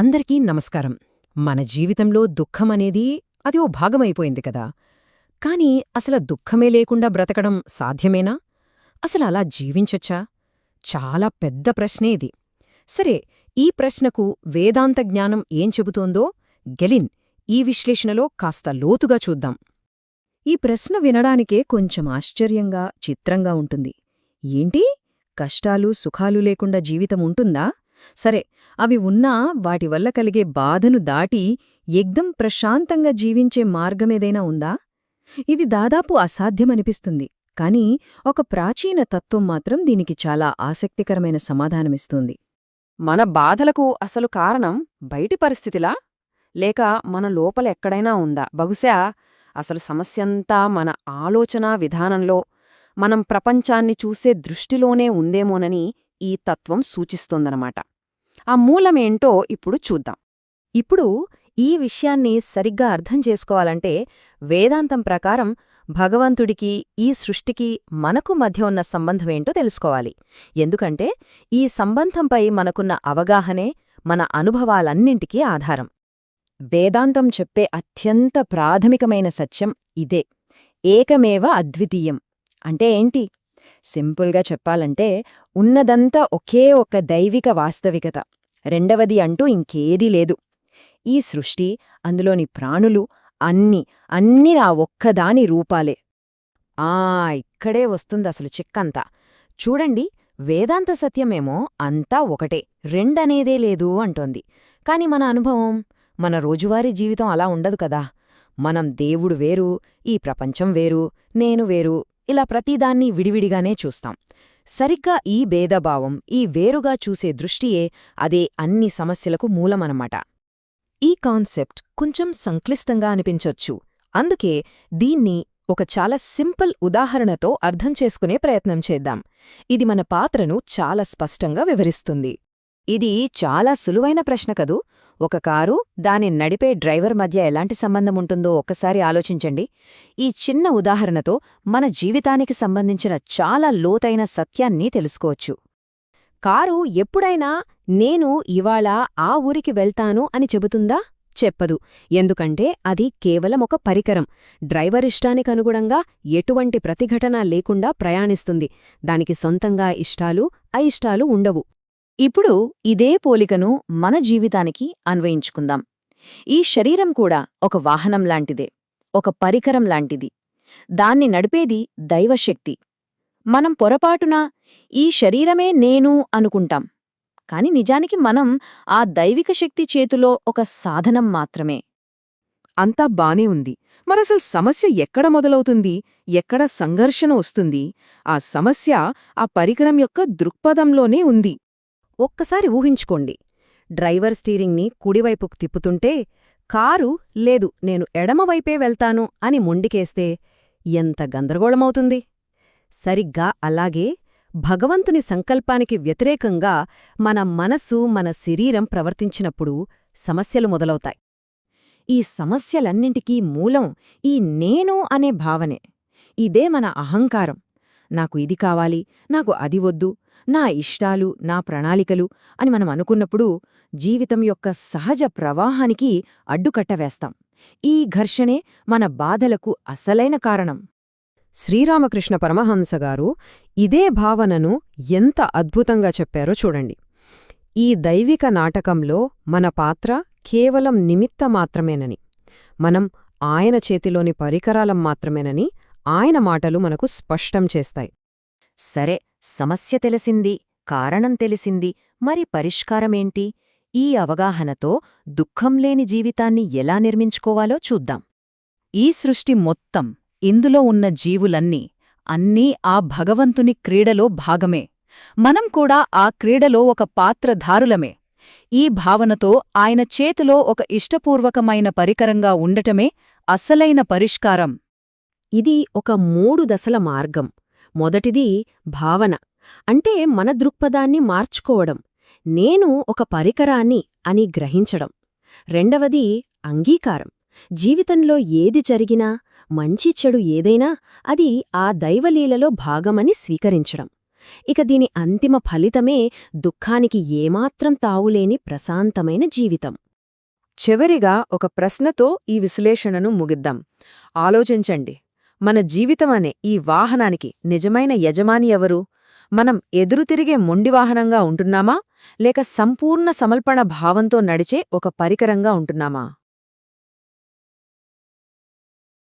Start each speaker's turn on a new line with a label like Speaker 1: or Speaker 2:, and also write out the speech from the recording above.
Speaker 1: అందరికీ నమస్కారం. మన జీవితంలో దుఃఖమనేది అది ఓ భాగమైపోయింది కదా. కాని అసల దుఃఖమే లేకుండా బ్రతకడం సాధ్యమేనా? అసలలా జీవించొచ్చా? చాలా పెద్ద ప్రశ్నే ఇది. సరే, ఈ ప్రశ్నకు వేదాంత జ్ఞానం ఏం చెబుతోందో గెలిన్ ఈ విశ్లేషణలో కాస్త లోతుగా చూద్దాం. ఈ ప్రశ్న వినడానికే కొంచెం ఆశ్చర్యంగా, చిత్రంగా ఉంటుంది. ఏంటి, కష్టాలు సుఖాలు లేకుండా జీవితముంటుందా? సరే, అవి ఉన్నా వాటివల్ల కలిగే బాధను దాటి ఎగ్దం ప్రశాంతంగా జీవించే మార్గమేదైనా ఉందా? ఇది దాదాపు అసాధ్యమనిపిస్తుంది. కాని ఒక ప్రాచీన తత్వం మాత్రం దీనికి చాలా ఆసక్తికరమైన సమాధానమిస్తుంది.
Speaker 2: మన బాధలకు అసలు కారణం బయటి పరిస్థితిలా, లేక మన లోపల ఎక్కడైనా ఉందా? బహుశా అసలు సమస్యంతా మన ఆలోచనా విధానంలో, మనం ప్రపంచాన్ని చూసే దృష్టిలోనే ఉందేమోనని ఈ తత్వం సూచిస్తోందనమాట. ఆ మూలమేంటో ఇప్పుడు చూద్దాం.
Speaker 1: ఇప్పుడు ఈ విషయాన్ని సరిగ్గా అర్థం చేసుకోవాలంటే వేదాంతం ప్రకారం భగవంతుడికి, ఈ సృష్టికి మనకు మధ్య ఉన్న సంబంధమేంటో తెలుసుకోవాలి. ఎందుకంటే ఈ సంబంధంపై మనకున్న అవగాహనే మన అనుభవాలన్నింటికీ ఆధారం. వేదాంతం చెప్పే అత్యంత ప్రాథమికమైన సత్యం ఇదే: ఏకమేవ అద్వితీయం. అంటే ఏంటి? సింపుల్గా చెప్పాలంటే ఉన్నదంతా ఒకే ఒక్క దైవిక వాస్తవికత, రెండవది అంటూ ఇంకేదీ లేదు. ఈ సృష్టి, అందులోని ప్రాణులు అన్నీ ఆ ఒక్కదాని రూపాలే. ఇక్కడే వస్తుందసలు చిక్కంతా. చూడండి, వేదాంత సత్యమేమో అంతా ఒకటే, రెండనేదే లేదు అంటోంది. కాని మన అనుభవం, మన రోజువారీ జీవితం అలా ఉండదు కదా. మనం దేవుడు వేరు, ఈ ప్రపంచం వేరు, నేను వేరు, ఇలా ప్రతిదాన్ని విడివిడిగానే చూస్తాం. సరిగ్గా ఈ భేదభావం, ఈ వేరుగా చూసే దృష్టియే అదే అన్ని సమస్యలకు మూలమనమాట. ఈ కాన్సెప్ట్ కొంచెం సంక్లిష్టంగా అనిపించొచ్చు. అందుకే దీన్ని ఒక చాలా సింపుల్ ఉదాహరణతో అర్థం చేసుకునే ప్రయత్నం చేద్దాం. ఇది మన పాత్రను చాలా స్పష్టంగా వివరిస్తుంది. ఇది చాలా సులువైన ప్రశ్న కదూ. ఒక కారు, దాని నడిపే డ్రైవర్ మధ్య ఎలాంటి సంబంధముంటుందో ఒక్కసారి ఆలోచించండి. ఈ చిన్న ఉదాహరణతో మన జీవితానికి సంబంధించిన చాలా లోతైన సత్యాన్ని తెలుసుకోవచ్చు. కారు ఎప్పుడైనా నేను ఇవాళ ఆ ఊరికి వెళ్తాను అని చెబుతుందా? చెప్పదు. ఎందుకంటే అది కేవలం ఒక పరికరం. డ్రైవర్ ఇష్టానికనుగుణంగా ఎటువంటి ప్రతిఘటన లేకుండా ప్రయాణిస్తుంది. దానికి సొంతంగా ఇష్టాలు, అయిష్టాలు ఉండవు. ఇప్పుడు ఇదే పోలికను మన జీవితానికి అన్వయించుకుందాం. ఈ శరీరం కూడా ఒక వాహనం లాంటిదే, ఒక పరికరం లాంటిది. దాన్ని నడిపేది దైవశక్తి. మనం పొరపాటున ఈ శరీరమే నేను అనుకుంటాం. కాని నిజానికి మనం ఆ దైవిక శక్తి చేతిలో ఒక సాధనం మాత్రమే.
Speaker 2: అంతా బానే ఉంది. మరసలు సమస్య ఎక్కడ మొదలవుతుంది? ఎక్కడ సంఘర్షణ వస్తుంది? ఆ సమస్య ఆ పరికరం యొక్క దృక్పథంలోనే ఉంది.
Speaker 1: ఒక్కసారి ఊహించుకోండి, డ్రైవర్ స్టీరింగ్ని కుడివైపుకు తిప్పుతుంటే కారు లేదు, నేను ఎడమవైపే వెళ్తాను అని మొండికేస్తే ఎంత గందరగోళమవుతుంది. సరిగ్గా అలాగే భగవంతుని సంకల్పానికి వ్యతిరేకంగా మన మనసు, మన శరీరం ప్రవర్తించినప్పుడు సమస్యలు మొదలవుతాయి. ఈ సమస్యలన్నింటికీ మూలం ఈ నేను అనే భావనే. ఇదే మన అహంకారం. నాకు ఇది కావాలి, నాకు అది వద్దు, నా ఇష్టాలు, నా ప్రణాళికలు అని మనం అనుకున్నప్పుడు జీవితం యొక్క సహజ ప్రవాహానికి అడ్డుకట్టవేస్తాం. ఈ ఘర్షణే మన బాధలకు అసలైన కారణం. శ్రీరామకృష్ణ పరమహంసగారు ఇదే భావనను ఎంత అద్భుతంగా చెప్పారో చూడండి. ఈ దైవిక నాటకంలో మన పాత్ర కేవలం నిమిత్త మాత్రమేనని, మనం ఆయన చేతిలోని పరికరాలం మాత్రమేనని ఆయన మాటలు మనకు స్పష్టం చేస్తాయి. సరే, సమస్య తెలిసింది, కారణం తెలిసింది, మరి పరిష్కారమేంటి? ఈ అవగాహనతో దుఃఖంలేని జీవితాన్ని ఎలా నిర్మించుకోవాలో చూద్దాం. ఈ సృష్టి మొత్తం, ఇందులో ఉన్న జీవులన్నీ, అన్నీ ఆ భగవంతుని క్రీడలో భాగమే. మనం కూడా ఆ క్రీడలో ఒక పాత్రధారులమే. ఈ భావనతో ఆయన చేతిలో ఒక ఇష్టపూర్వకమైన పరికరంగా ఉండటమే అసలైన పరిష్కారం. ఇది ఒక 3 దశల మార్గం. మొదటిది భావన, అంటే మన దృక్పథాన్ని మార్చుకోవడం, నేను ఒక పరికరాన్ని అని గ్రహించడం. రెండవది అంగీకారం, జీవితంలో ఏది జరిగినా, మంచి చెడు ఏదైనా అది ఆ దైవలీలలో భాగమని స్వీకరించడం. ఇక దీని అంతిమ ఫలితమే దుఃఖానికి ఏమాత్రం తావులేని ప్రశాంతమైన జీవితం.
Speaker 2: చివరిగా ఒక ప్రశ్నతో ఈ విశ్లేషణను ముగిద్దాం. ఆలోచించండి, మన జీవితమనే ఈ వాహనానికి నిజమైన యజమాని ఎవరు? మనం ఎదురుతిరిగే మొండి వాహనంగా ఉంటున్నామా, లేక సంపూర్ణ సమర్పణ భావంతో నడిచే ఒక పరికరంగా ఉంటున్నామా?